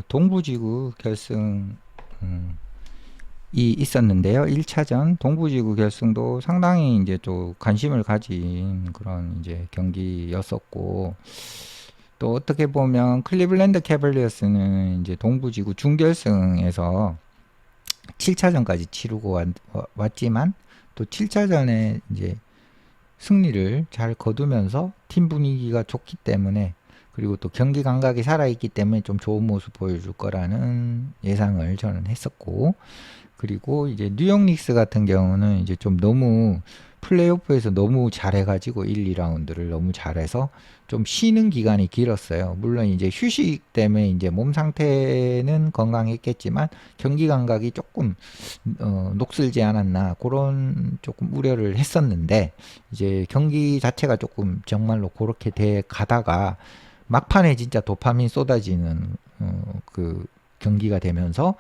동부지구 결승 이 있었는데요. 1차전 동부지구 결승도 상당히 이제 또 관심을 가진 그런 이제 경기였었고, 또 어떻게 보면 클리블랜드 캐벌리어스는 이제 동부지구 준결승에서 7차전까지 치르고 왔지만, 또 7차전에 이제 승리를 잘 거두면서 팀 분위기가 좋기 때문에, 그리고 또 경기 감각이 살아있기 때문에 좀 좋은 모습 보여줄 거라는 예상을 저는 했었고, 그리고 이제 뉴욕 닉스 같은 경우는 이제 좀 너무 플레이오프에서 너무 잘해가지고 1, 2라운드를 너무 잘해서 좀 쉬는 기간이 길었어요. 물론 이제 휴식 때문에 이제 몸 상태는 건강했겠지만 경기 감각이 조금 녹슬지 않았나, 그런 조금 우려를 했었는데, 이제 경기 자체가 조금 정말로 그렇게 돼 가다가 막판에 진짜 도파민 쏟아지는 그 경기가 되면서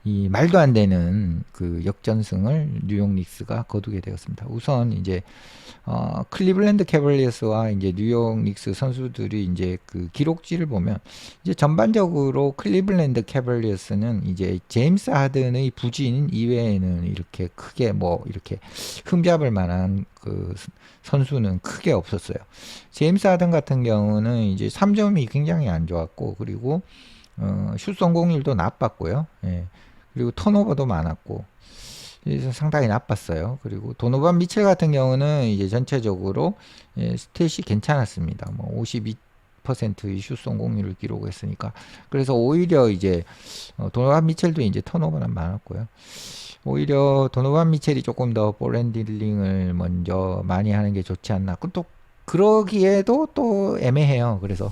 이 말도 안 되는 그 역전승을 뉴욕 닉스가 거두게 되었습니다. 우선 이제 클리블랜드 캐벌리어스와 이제 뉴욕 닉스 선수들이 이제 그 기록지를 보면, 이제 전반적으로 클리블랜드 캐벌리어스는 이제 제임스 하든의 부진 이외에는 이렇게 크게 뭐 이렇게 흠잡을 만한 그 선수는 크게 없었어요. 제임스 하든 같은 경우는 이제 3점이 굉장히 안 좋았고, 그리고 슛 성공률도 나빴고요. 예. 그리고 턴오버도 많았고, 그래서 상당히 나빴어요. 그리고 도노반 미첼 같은 경우는 이제 전체적으로 스탯이 괜찮았습니다. 뭐 52%의 슛 성공률을 기록했으니까. 그래서 오히려 이제 도노반 미첼도 이제 턴오버는 많았고요. 오히려 도노반 미첼이 조금 더 볼 핸들링을 먼저 많이 하는 게 좋지 않나. 또 그러기에도 또 애매해요. 그래서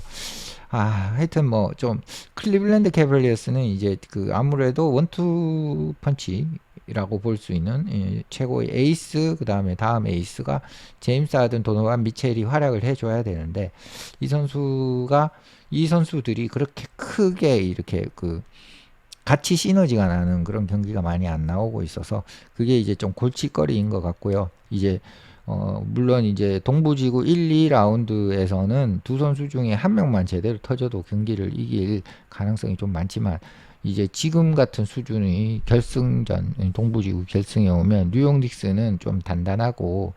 하여튼 뭐 좀 클리블랜드 캐벌리어스는 이제 그 아무래도 원투 펀치라고 볼 수 있는 최고의 에이스, 그 다음에 다음 에이스가 제임스 하든, 도노반 미첼이 활약을 해줘야 되는데, 이 선수들이 그렇게 크게 이렇게 그 같이 시너지가 나는 그런 경기가 많이 안 나오고 있어서, 그게 이제 좀 골칫거리인 것 같고요. 이제 물론 이제 동부지구 1, 2라운드에서는 두 선수 중에 한 명만 제대로 터져도 경기를 이길 가능성이 좀 많지만, 이제 지금 같은 수준의 결승전, 동부지구 결승에 오면 뉴욕 닉스는 좀 단단하고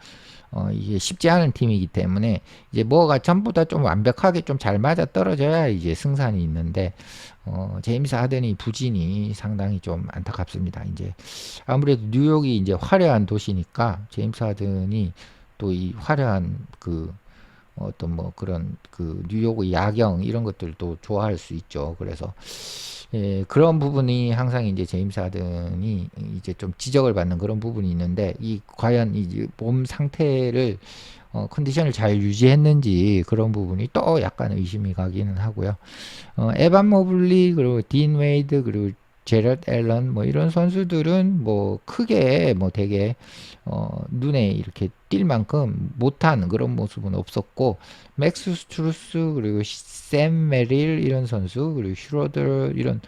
이게 쉽지 않은 팀이기 때문에, 이제 뭐가 전부 다 좀 완벽하게 좀 잘 맞아 떨어져야 이제 승산이 있는데, 제임스 하든이 부진이 상당히 좀 안타깝습니다. 이제 아무래도 뉴욕이 이제 화려한 도시니까 제임스 하든이 또 이 화려한 그 어떤 뭐 그런 그 뉴욕의 야경 이런 것들도 좋아할 수 있죠. 그래서 그런 부분이 항상 이제 제임스 하든이 이제 좀 지적을 받는 그런 부분이 있는데, 이 과연 이 몸 상태를 컨디션을 잘 유지했는지, 그런 부분이 또 약간 의심이 가기는 하고요. 에반 모블리, 그리고 딘 웨이드, 그리고 제럿 앨런, 뭐 이런 선수들은 뭐 크게 뭐 되게 눈에 이렇게 띌 만큼 못한 그런 모습은 없었고, 맥스 스트루스, 그리고 샘 메릴 이런 선수, 그리고 슈로더 이런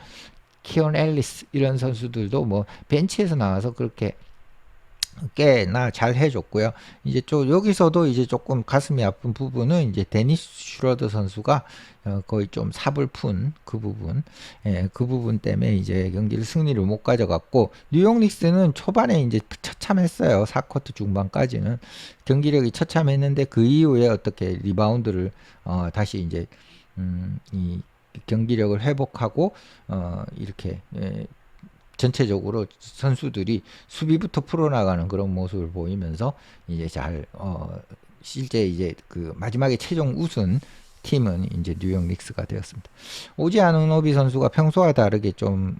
키온 앨리스 이런 선수들도 뭐 벤치에서 나와서 그렇게 꽤나 잘 해줬고요. 이제 좀 여기서도 이제 조금 가슴이 아픈 부분은 이제 데니스 슈러더 선수가 거의 좀 삽을 푼 그 부분, 그 부분 때문에 이제 경기를 승리를 못 가져갔고, 뉴욕 닉스는 초반에 이제 처참했어요. 4쿼터 중반까지는 경기력이 처참했는데, 그 이후에 어떻게 리바운드를 다시 이제 이 경기력을 회복하고 이렇게 전체적으로 선수들이 수비부터 풀어나가는 그런 모습을 보이면서 이제 잘 실제 이제 그 마지막에 최종 우승 팀은 이제 뉴욕 닉스가 되었습니다. 오지 아누노비 선수가 평소와 다르게 좀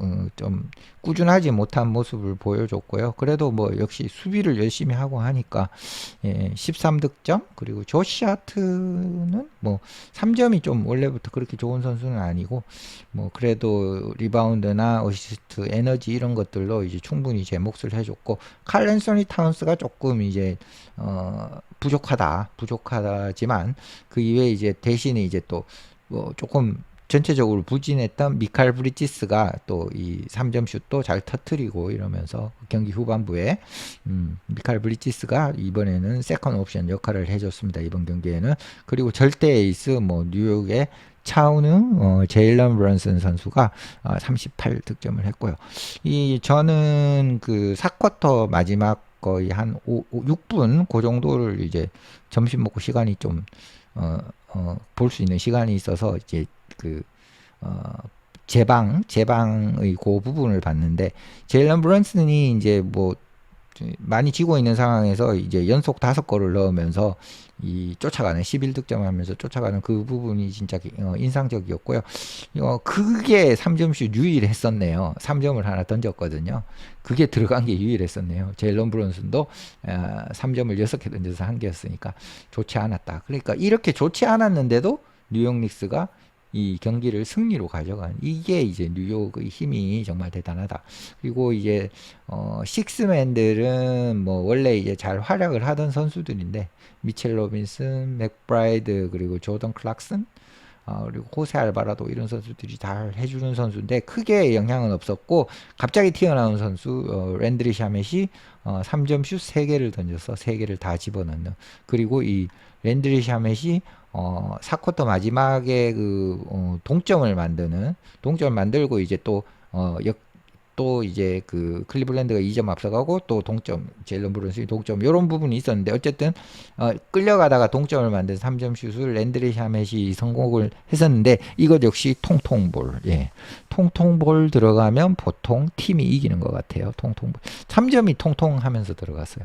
꾸준하지 못한 모습을 보여줬고요. 그래도 뭐 역시 수비를 열심히 하고 하니까 13득점, 그리고 조시 하트는 뭐 3점이 좀 원래부터 그렇게 좋은 선수는 아니고, 뭐 그래도 리바운드나 어시스트, 에너지 이런 것들로 이제 충분히 제 몫을 해줬고, 칼 앤서니 타운스가 조금 이제 부족하다지만, 그 이외에 이제 대신에 이제 또 뭐 조금 전체적으로 부진했던 미칼 브리지스가 또 이 3점 슛도 잘 터트리고 이러면서 경기 후반부에 미칼 브리지스가 이번에는 세컨 옵션 역할을 해줬습니다. 이번 경기에는. 그리고 절대 에이스 뭐 뉴욕의 차우는 제일런 브런슨 선수가 38득점을 했고요. 이 저는 그 4쿼터 마지막 거의 한 6분 그 정도를 이제 점심 먹고 시간이 좀 볼 수 있는 시간이 있어서 이제 그 제방의 그 부분을 봤는데 제일런 브런슨이 이제 뭐 많이 지고 있는 상황에서 이제 연속 5골을 넣으면서 이 쫓아가는 11득점 하면서 쫓아가는 그 부분이 진짜 인상적이었고요. 그게 3점슛 유일했었네요. 3점을 하나 던졌거든요. 그게 들어간 게 유일했었네요. 제일런 브론슨도 3점을 6개 던져서 1개였으니까 좋지 않았다. 그러니까 이렇게 좋지 않았는데도 뉴욕 닉스가 이 경기를 승리로 가져간 이게 이제 뉴욕의 힘이 정말 대단하다. 그리고 이제 식스맨들은 뭐 원래 이제 잘 활약을 하던 선수들인데 미첼 로빈슨, 맥브라이드 그리고 조던 클락슨 그리고 호세 알바라도 이런 선수들이 잘 해주는 선수인데 크게 영향은 없었고 갑자기 튀어나온 선수 랜드리 샤멧이 3점 슛 3개를 던져서 3개를 다 집어넣는 그리고 이 랜드리 샤멧이 4쿼터 마지막에 동점을 만들고 이제 또 이제 그 클리블랜드가 2점 앞서가고 또 동점 제일런 브론슨이 동점 이런 부분이 있었는데 어쨌든 끌려가다가 동점을 만든 3점 슛을 랜드리 샤멧이 성공을 했었는데 이것 역시 통통볼 통통볼 들어가면 보통 팀이 이기는 것 같아요. 통통볼 3점이 통통하면서 들어갔어요.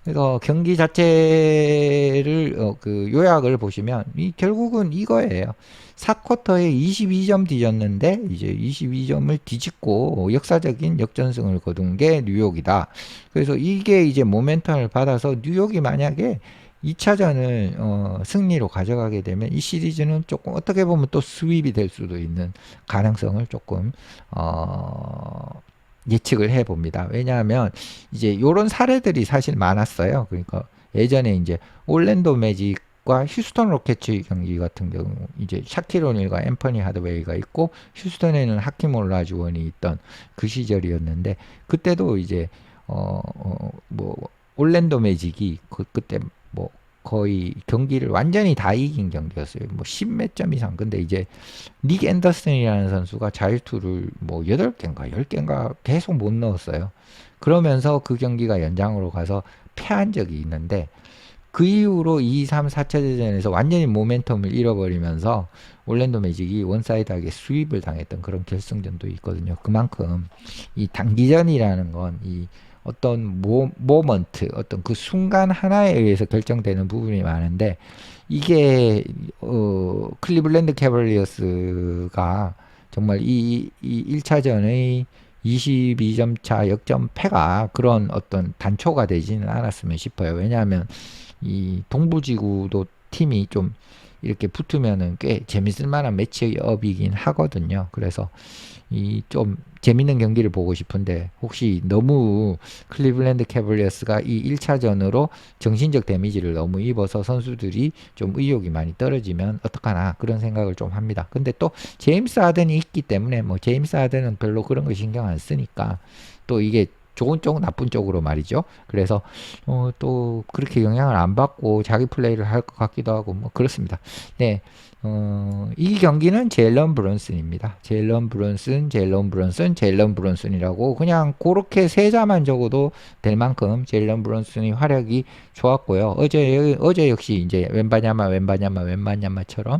그래서 경기 자체를 그 요약을 보시면 결국은 이거예요. 4쿼터에 22점 뒤졌는데 이제 22점을 뒤집고 역사적인 역전승을 거둔 게 뉴욕이다. 그래서 이게 이제 모멘텀을 받아서 뉴욕이 만약에 2차전을 승리로 가져가게 되면 이 시리즈는 조금 어떻게 보면 또 스윕이 될 수도 있는 가능성을 조금 예측을 해 봅니다. 왜냐하면 이제 이런 사례들이 사실 많았어요. 그러니까 예전에 이제 올랜도 매직과 휴스턴 로켓츠의 경기 같은 경우 이제 샤킬 오닐과 앰퍼니 하드웨이가 있고 휴스턴에는 하킴 올라주원이 있던 그 시절이었는데 그때도 이제 뭐 올랜도 매직이 그때 뭐 거의 경기를 완전히 다 이긴 경기였어요. 뭐 10몇 점 이상. 근데 이제 닉 앤더슨이라는 선수가 자유투를 뭐 8개인가 10개인가 계속 못 넣었어요. 그러면서 그 경기가 연장으로 가서 패한 적이 있는데 그 이후로 2, 3, 4차전에서 완전히 모멘텀을 잃어버리면서 올랜도 매직이 원사이드하게 수입을 당했던 그런 결승전도 있거든요. 그만큼 이 단기전이라는 건 이 어떤 모먼트, 어떤 그 순간 하나에 의해서 결정되는 부분이 많은데 이게 클리블랜드 캐벌리어스가 정말 이 1차전의 22점 차 역전 패가 그런 어떤 단초가 되지는 않았으면 싶어요. 왜냐하면 이 동부지구도 팀이 좀 이렇게 붙으면은 꽤 재밌을 만한 매치업이긴 하거든요. 그래서 이 좀 재밌는 경기를 보고 싶은데 혹시 너무 클리블랜드 캐벌리어스가 이 1차전으로 정신적 데미지를 너무 입어서 선수들이 좀 의욕이 많이 떨어지면 어떡하나 그런 생각을 좀 합니다. 근데 또 제임스 하든이 있기 때문에 뭐 제임스 하든은 별로 그런 거 신경 안 쓰니까 또 이게 좋은 쪽 나쁜 쪽으로 말이죠. 그래서 또 그렇게 영향을 안 받고 자기 플레이를 할 것 같기도 하고 뭐 그렇습니다. 네. 이 경기는 제일런 브론슨입니다. 제일런 브론슨이라고 그냥 그렇게 세 자만 적어도 될 만큼 제일런 브론슨의 활약이 좋았고요. 어제 역시 이제 웬바냐마처럼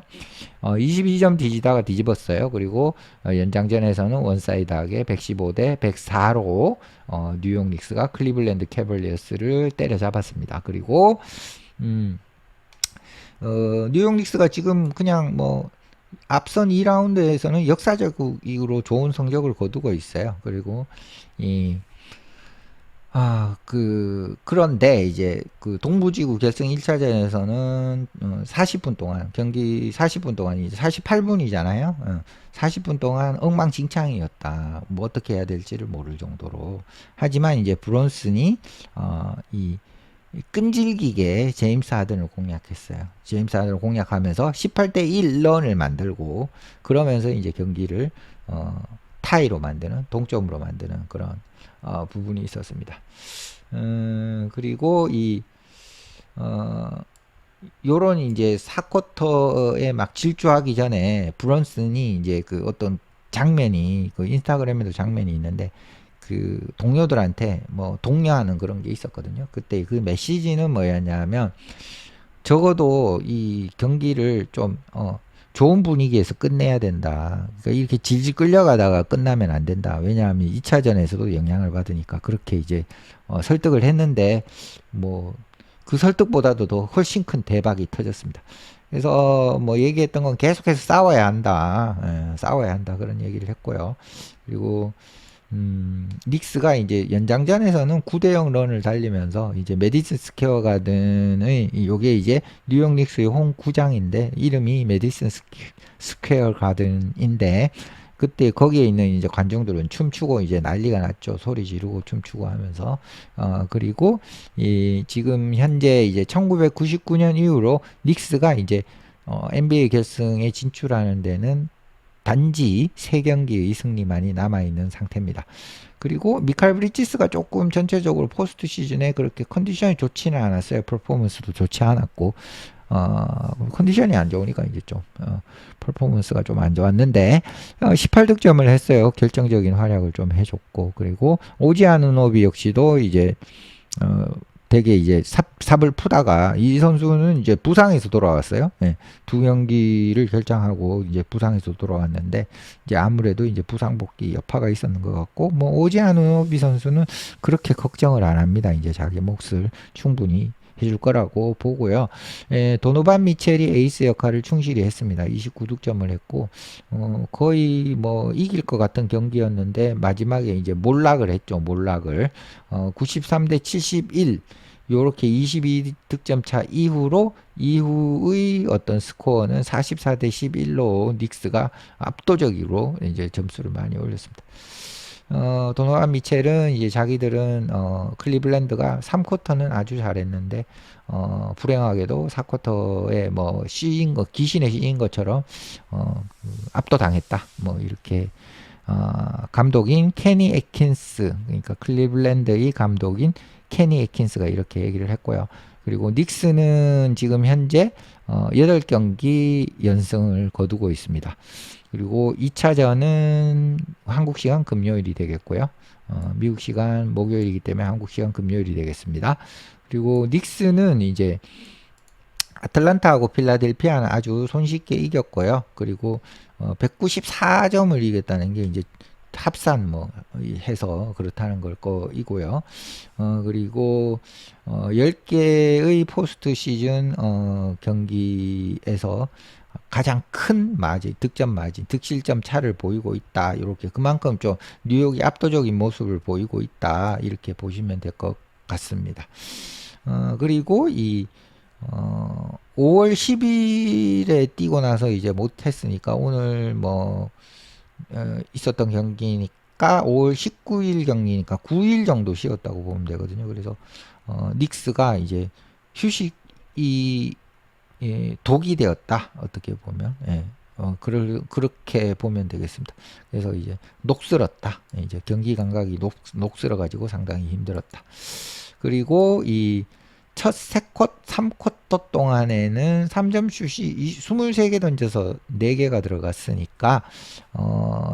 22점 뒤지다가 뒤집었어요. 그리고 연장전에서는 원사이드하게 115대 104로 뉴욕 닉스가 클리블랜드 캐벌리어스를 때려잡았습니다. 그리고 뉴욕 닉스가 지금 그냥 뭐 앞선 2라운드에서는 역사적으로 좋은 성적을 거두고 있어요. 그리고 그런데 이제 그 동부지구 결승 1차전에서는 40분 동안 경기 40분 동안 이제 48분이잖아요. 40분 동안 엉망진창이었다. 뭐 어떻게 해야 될지를 모를 정도로. 하지만 이제 브론슨이 이 끈질기게 제임스 하든을 공략했어요. 제임스 하든을 공략하면서 18대 1런을 만들고 그러면서 이제 경기를 타이로 만드는 동점으로 만드는 그런 부분이 있었습니다. 그리고 요런 이제 4쿼터에 막 질주하기 전에 브런슨이 이제 그 어떤 장면이 그 인스타그램에도 장면이 있는데 그 동료들한테 뭐 독려하는 그런 게 있었거든요. 그때 그 메시지는 뭐였냐면 적어도 이 경기를 좀 좋은 분위기에서 끝내야 된다. 그러니까 이렇게 질질 끌려가다가 끝나면 안 된다. 왜냐하면 2차전에서도 영향을 받으니까 그렇게 이제 설득을 했는데 뭐 그 설득보다도 더 훨씬 큰 대박이 터졌습니다. 그래서 뭐 얘기했던 건 계속해서 싸워야 한다. 싸워야 한다. 그런 얘기를 했고요. 그리고 닉스가 이제 연장전에서는 9대0 런을 달리면서 이제 메디슨 스퀘어 가든의 요게 이제 뉴욕 닉스의 홈구장인데 이름이 메디슨 스퀘어 가든인데 그때 거기에 있는 이제 관중들은 춤추고 이제 난리가 났죠. 소리 지르고 춤추고 하면서 그리고 이 지금 현재 이제 1999년 이후로 닉스가 이제 NBA 결승에 진출하는 데는 단지 3경기의 승리만이 남아있는 상태입니다. 그리고 미칼 브리지스가 조금 전체적으로 포스트 시즌에 그렇게 컨디션이 좋지는 않았어요. 퍼포먼스도 좋지 않았고 컨디션이 안 좋으니까 이제 좀 퍼포먼스가 좀 안 좋았는데 18득점을 했어요. 결정적인 활약을 좀 해줬고 그리고 오지 아누노비 역시도 이제 되게 이제 삽을 푸다가 이 선수는 이제 부상에서 돌아왔어요. 예, 2경기를 결정하고 이제 부상에서 돌아왔는데 이제 아무래도 이제 부상 복귀 여파가 있었는 것 같고 뭐 오지아누비 선수는 그렇게 걱정을 안 합니다. 이제 자기 몫을 충분히 해줄 거라고 보고요. 도노반 미첼이 에이스 역할을 충실히 했습니다. 29득점을 했고 거의 뭐 이길 것 같은 경기였는데 마지막에 이제 몰락을 했죠. 몰락을 93대 71 요렇게 22득점 차 이후의 어떤 스코어는 44대 11로 닉스가 압도적으로 이제 점수를 많이 올렸습니다. 도노반 미첼은 이제 자기들은 클리블랜드가 3쿼터는 아주 잘했는데 불행하게도 4쿼터에 뭐 씌인 거 귀신에 씌인 것처럼 압도당했다. 뭐 이렇게 감독인 케니 애킨스 그러니까 클리블랜드의 감독인 케니 애킨스가 이렇게 얘기를 했고요. 그리고 닉스는 지금 현재 8경기 연승을 거두고 있습니다. 그리고 2차전은 한국 시간 금요일이 되겠고요. 미국 시간 목요일이기 때문에 한국 시간 금요일이 되겠습니다. 그리고 닉스는 이제 아틀란타하고 필라델피아는 아주 손쉽게 이겼고요. 그리고 194점을 이겼다는 게 이제 합산 뭐 해서 그렇다는 걸 거이고요. 그리고 10개의 포스트 시즌 경기에서 가장 큰 마진, 득점 마진, 득실점 차를 보이고 있다. 이렇게 그만큼 좀 뉴욕이 압도적인 모습을 보이고 있다. 이렇게 보시면 될 것 같습니다. 그리고 5월 10일에 뛰고 나서 이제 못했으니까 오늘 뭐 있었던 경기니까 5월 19일 경기니까 9일 정도 쉬었다고 보면 되거든요. 그래서 닉스가 이제 휴식이 독이 되었다. 어떻게 보면 그렇게 보면 되겠습니다. 그래서 이제 녹슬었다. 이제 경기 감각이 녹슬어 가지고 상당히 힘들었다. 그리고 이 첫 3쿼터 동안에는 3점 슛이 23개 던져서 4개가 들어갔으니까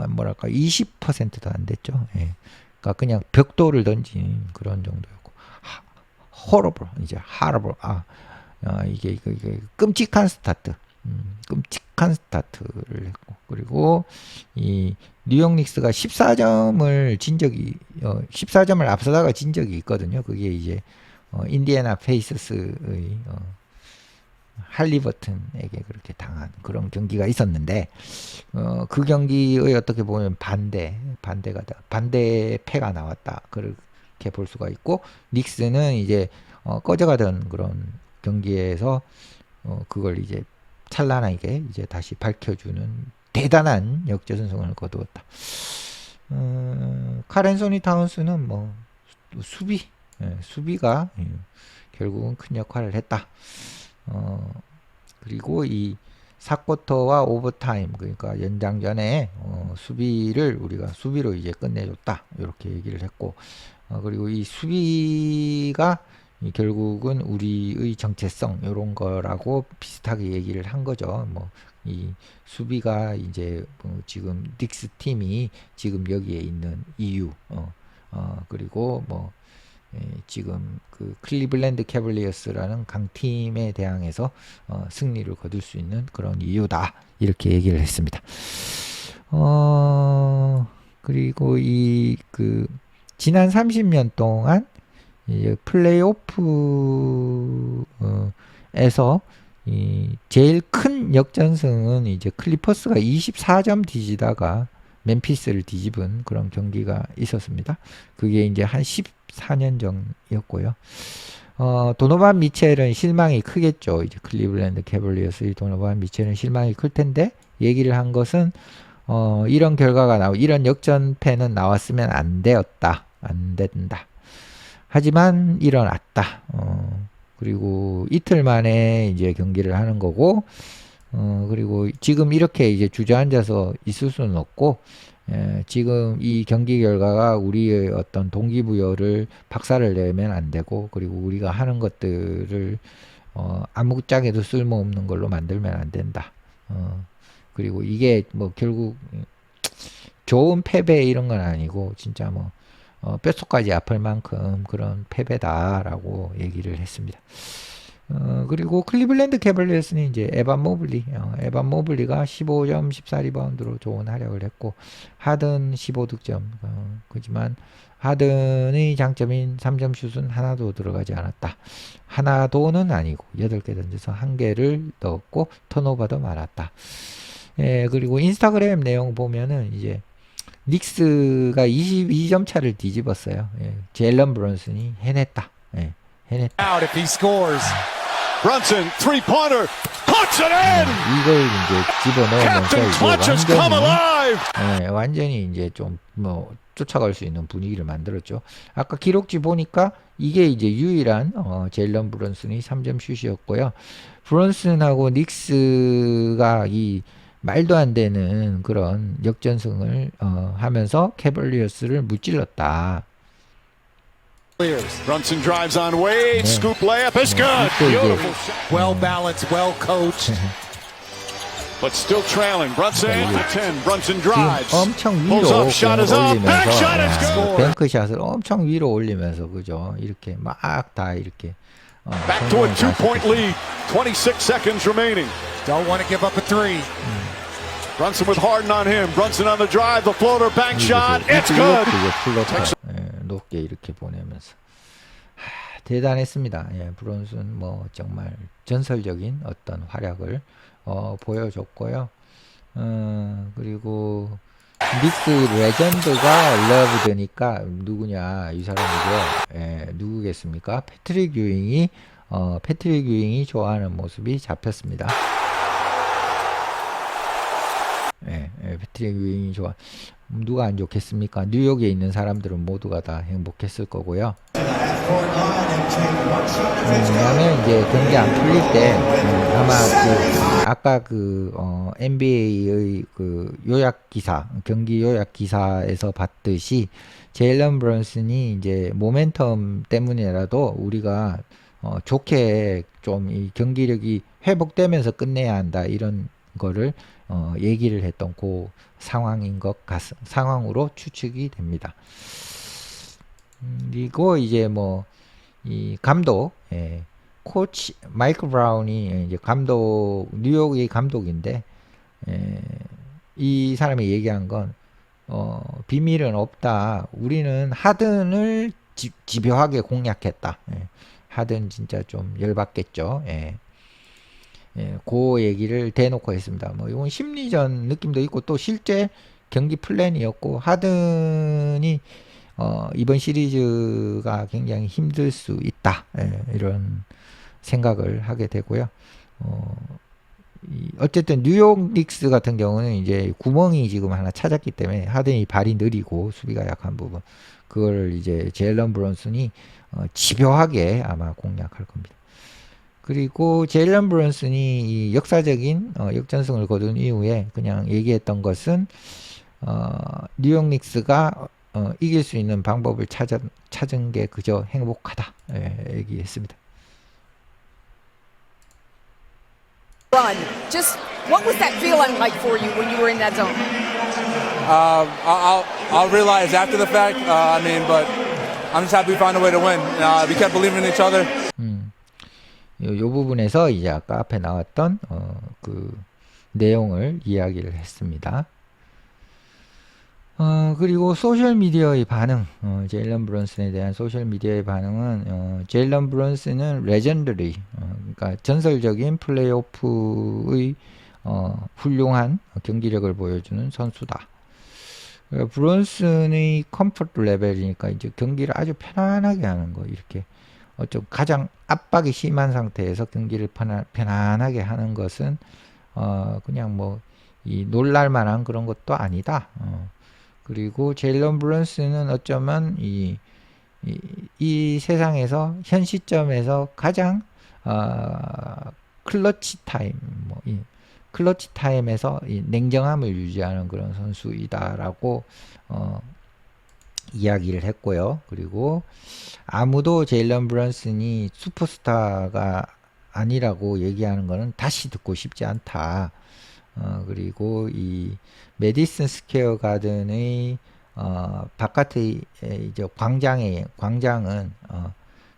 뭐랄까 20%도 안 됐죠. 예. 그러니까 그냥 벽돌을 던진 그런 정도였고 horrible 이제 horrible 이게 끔찍한 스타트 끔찍한 스타트를 했고 그리고 이 뉴욕 닉스가 14점을 진 적이 14점을 앞서다가 진 적이 있거든요. 그게 이제 인디애나 페이서스의 할리버튼에게 그렇게 당한 그런 경기가 있었는데 그 경기의 어떻게 보면 반대패가 나왔다 그렇게 볼 수가 있고 닉스는 이제 꺼져가던 그런 경기에서 그걸 이제 찬란하게 이제 다시 밝혀주는 대단한 역전승을 거두었다. 칼 앤소니 타운스는 뭐 수비가 결국은 큰 역할을 했다. 그리고 이 4쿼터와 오버타임, 그러니까 연장전에 우리가 수비로 이제 끝내줬다. 이렇게 얘기를 했고, 그리고 이 수비가 결국은 우리의 정체성 이런 거라고 비슷하게 얘기를 한 거죠. 뭐 이 수비가 이제 지금 닉스 팀이 지금 여기에 있는 이유, 그리고 뭐 지금 그 클리블랜드 캐벌리어스라는 강팀에 대항해서 승리를 거둘 수 있는 그런 이유다. 이렇게 얘기를 했습니다. 그리고 지난 30년 동안 이제 플레이오프에서 제일 큰 역전승은 이제 클리퍼스가 24점 뒤지다가 멤피스를 뒤집은 그런 경기가 있었습니다. 그게 이제 한 14년 전이었고요. 도노반 미첼은 실망이 크겠죠. 이제 클리블랜드 캐벌리어스의 도노반 미첼은 실망이 클 텐데, 얘기를 한 것은 이런 결과가 이런 역전패는 나왔으면 안 된다. 하지만 일어났다. 그리고 이틀 만에 이제 경기를 하는 거고, 그리고 지금 이렇게 이제 주저앉아서 있을 수는 없고, 지금 이 경기 결과가 우리의 어떤 동기부여를 박살을 내면 안 되고, 그리고 우리가 하는 것들을 아무짝에도 쓸모없는 걸로 만들면 안 된다. 그리고 이게 뭐 결국 좋은 패배 이런 건 아니고, 진짜 뭐 뼛속까지 아플 만큼 그런 패배다라고 얘기를 했습니다. 그리고 클리블랜드 캐벌리어스는 이제 에반 모블리가 15점 14리바운드로 좋은 활약을 했고, 하든 15득점. 그지만 하든의 장점인 3점 슛은 하나도 들어가지 않았다. 하나도는 아니고 8개 던져서 1개를 넣었고 턴오버도 많았다. 그리고 인스타그램 내용 보면은 이제 닉스가 22점 차를 뒤집었어요. 제일런 브런슨이 해냈다. 해냈다. Out if he scores. Brunson three-pointer puts it in. 이걸 이제 집어넣으면서 Clutches come alive. 완전히 이제 좀 뭐 쫓아갈 수 있는 분위기를 만들었죠. 아까 기록지 보니까 이게 이제 유일한 제일런 브런슨이 3점 슛이었고요. 브런슨하고 닉스가 이 말도 안 되는 그런 역전승을 하면서 캐벌리어스를 무찔렀다. Brunson drives on Wade. Scoop layup is good. Beautiful. Well balanced, well coached. But still trailing. Brunson at 10. Brunson 지금 drives. 엄청 위로 Pulls up. Shot is up. Back shot is good. 뱅크샷을 엄청 위로 올리면서 그죠? 이렇게 막 다 이렇게 Back to a 2-point lead. 26 seconds remaining. Don't want to give up a three. Brunson with Harden on him. Brunson on the drive. The floater bank shot. It's good. 높게 이렇게 보내면서 대단했습니다. 브런슨 뭐 정말 전설적인 어떤 활약을 보여줬고요. 그리고 닉스 레전드가 러브드니까 누구냐 이 사람이죠. 누구겠습니까? 패트릭 유잉이 좋아하는 모습이 잡혔습니다. 패트릭 유잉이 좋아. 누가 안 좋겠습니까? 뉴욕에 있는 사람들은 모두가 다 행복했을 거고요. 왜냐면 이제 경기 안 풀릴 때 아마 아까 NBA의 요약 기사, 경기 요약 기사에서 봤듯이 제일런 브런슨이 이제 모멘텀 때문이라도 우리가 좋게 좀 이 경기력이 회복되면서 끝내야 한다 이런 거를 얘기를 했던 그 상황으로 추측이 됩니다. 그리고 이제 뭐 이 감독, 코치 마이클 브라운이 이제 뉴욕의 감독인데, 이 사람이 얘기한 건 비밀은 없다. 우리는 하든을 집요하게 공략했다. 하든 진짜 좀 열받겠죠. 그 얘기를 대놓고 했습니다. 뭐 이건 심리전 느낌도 있고 또 실제 경기 플랜이었고, 하든이 이번 시리즈가 굉장히 힘들 수 있다. 이런 생각을 하게 되고요. 어쨌든 뉴욕 닉스 같은 경우는 이제 구멍이 지금 하나 찾았기 때문에 하든이 발이 느리고 수비가 약한 부분 그걸 이제 제일런 브런슨이 집요하게 아마 공략할 겁니다. 그리고 제일런 브런슨이 이 역사적인 역전승을 거둔 이후에 그냥 얘기했던 것은 뉴욕 닉스가 이길 수 있는 방법을 찾은 게 그저 행복하다 얘기했습니다. Run. Just what was that feeling like for you when you were in that zone? I'll realize after the fact. But I'm just happy we found a way to win. We kept believing in each other. 요 부분에서 이제 아까 앞에 나왔던 그 내용을 이야기를 했습니다. 그리고 소셜미디어의 반응, 제일런 브런슨에 대한 소셜미디어의 반응은, 제일런 브런슨은 레전더리, 그러니까 전설적인 플레이오프의, 훌륭한 경기력을 보여주는 선수다. 브런슨의 컴포트 레벨이니까 이제 경기를 아주 편안하게 하는 거, 이렇게. 좀 가장 압박이 심한 상태에서 경기를 편안하게 하는 것은, 그냥 뭐, 놀랄 만한 그런 것도 아니다. 그리고 제일런 브런슨은 어쩌면 이 세상에서 현 시점에서 가장 클러치 타임 클러치 타임에서 이 냉정함을 유지하는 그런 선수이다라고 이야기를 했고요. 그리고 아무도 제일런 브런슨이 슈퍼스타가 아니라고 얘기하는 것은 다시 듣고 싶지 않다. 그리고 이 메디슨 스퀘어 가든의 바깥의 이제 광장은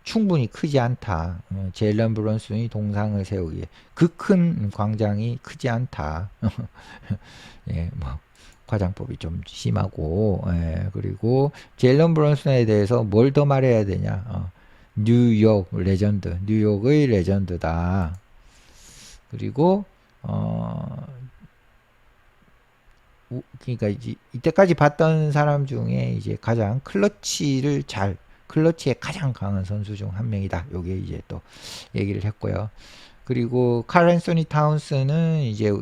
충분히 크지 않다. 제일런 브런슨이 동상을 세우기에 그 큰 광장이 크지 않다. 예, 뭐 과장법이 좀 심하고 그리고 제일런 브런슨에 대해서 뭘 더 말해야 되냐? 뉴욕 레전드, 뉴욕의 레전드다. 그리고 그러니까 이제 이때까지 봤던 사람 중에 이제 가장 클러치에 가장 강한 선수 중 한 명이다. 요게 이제 또 얘기를 했고요. 그리고 칼 앤서니 타운스는 이제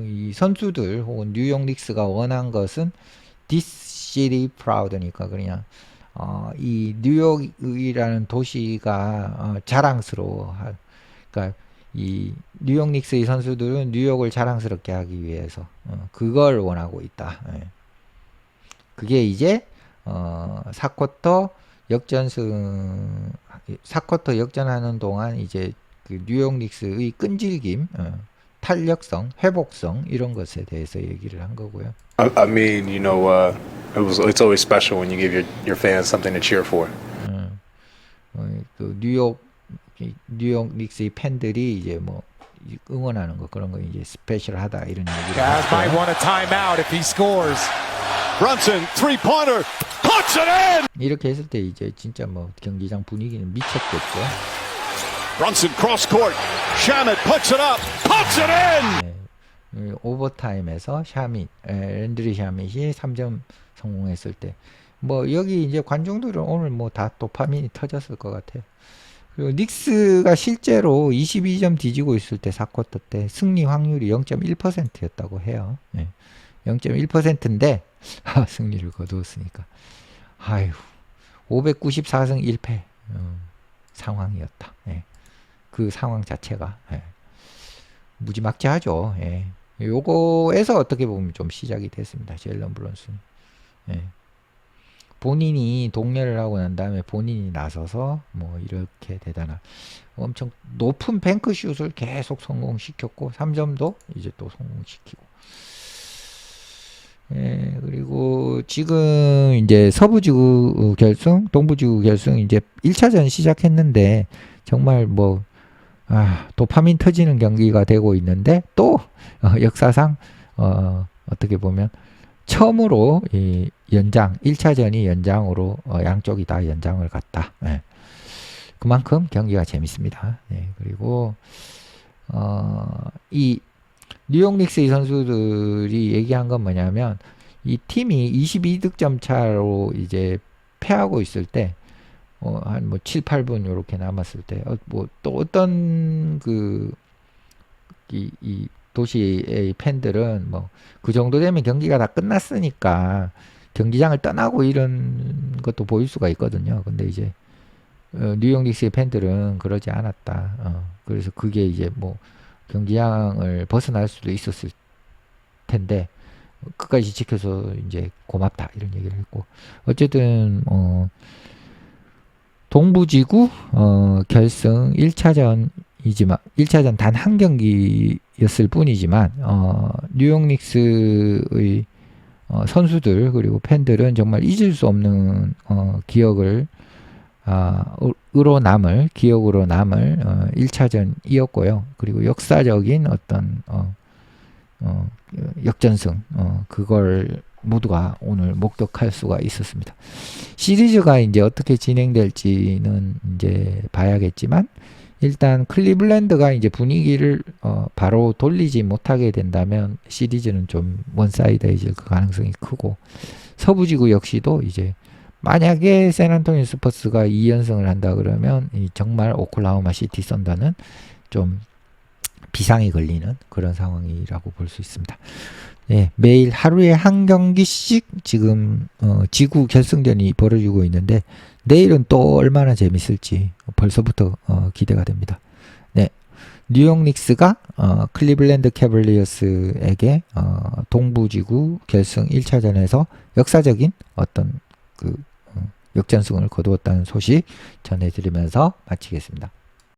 이 선수들 혹은 뉴욕 닉스가 원한 것은 this city proud니까 그냥 이 뉴욕이라는 도시가 자랑스러워할 그러니까 이 뉴욕 닉스의 선수들은 뉴욕을 자랑스럽게 하기 위해서 그걸 원하고 있다. 예. 그게 이제 4쿼터 역전하는 동안 이제 그 뉴욕 닉스의 끈질김, 탄력성, 회복성 이런 것에 대해서 얘기를 한 거고요. I mean, it's always special when you give your fans something to cheer for. 그 뉴욕 닉스의 팬들이 이제 뭐 응원하는 거 그런 거 이제 스페셜하다 이런 얘기를 Guys might 했어요. want a timeout if he scores. Brunson, three-pointer, puts it in! 이렇게 했을 때 이제 진짜 뭐 경기장 분위기는 미쳤겠죠. Brunson cross-court, Shamet puts it up, puts it in! 오버타임에서 랜드리 샤밋이 3점 성공했을 때 뭐 여기 이제 관중들은 오늘 뭐 다 도파민이 터졌을 것 같아요. 그리고 닉스가 실제로 22점 뒤지고 있을 때 4쿼터 때 승리 확률이 0.1%였다고 해요. 0.1%인데 승리를 거두었으니까 아유 594승 1패 상황이었다. 그 상황 자체가 무지막지하죠. 요거에서 어떻게 보면 좀 시작이 됐습니다. 제일런 브런슨. 본인이 동료를 하고 난 다음에 본인이 나서서 뭐 이렇게 대단한 엄청 높은 뱅크슛을 계속 성공시켰고 3점도 이제 또 성공시키고 그리고 지금 이제 서부지구 결승, 동부지구 결승 이제 1차전 시작했는데 정말 뭐 도파민 터지는 경기가 되고 있는데 또 역사상 어떻게 보면 처음으로 이 연장 1차전이 연장으로 양쪽이 다 연장을 갔다. 그만큼 경기가 재밌습니다. 그리고 이 뉴욕 닉스의 선수들이 얘기한 건 뭐냐면 이 팀이 22득점 차로 이제 패하고 있을 때 한 뭐 7, 8분 이렇게 남았을 때 뭐 또 어떤 그 이 도시의 팬들은 뭐 그 정도 되면 경기가 다 끝났으니까 경기장을 떠나고 이런 것도 보일 수가 있거든요. 근데 이제 뉴욕 닉스의 팬들은 그러지 않았다. 그래서 그게 이제 뭐 경기장을 벗어날 수도 있었을 텐데 끝까지 지켜서 이제 고맙다 이런 얘기를 했고, 어쨌든 동부지구 결승 1차전이지만 1차전 단 한 경기였을 뿐이지만 뉴욕 닉스의 선수들 그리고 팬들은 정말 잊을 수 없는 기억으로 남을 1차전이었고요. 그리고 역사적인 어떤 역전승 그걸 모두가 오늘 목격할 수가 있었습니다. 시리즈가 이제 어떻게 진행될지는 이제 봐야겠지만, 일단 클리블랜드가 이제 분위기를 바로 돌리지 못하게 된다면 시리즈는 좀 원사이드해질 그 가능성이 크고, 서부지구 역시도 이제 만약에 샌안토니오 스퍼스가 2연승을 한다 그러면 정말 오클라호마 시티 썬더는 좀 비상이 걸리는 그런 상황이라고 볼 수 있습니다. 네, 매일 하루에 한 경기씩 지금 지구 결승전이 벌어지고 있는데, 내일은 또 얼마나 재밌을지 벌써부터 기대가 됩니다. 네, 뉴욕 닉스가 클리블랜드 캐벌리어스에게 동부지구 결승 1차전에서 역사적인 어떤 그 역전승을 거두었다는 소식 전해드리면서 마치겠습니다.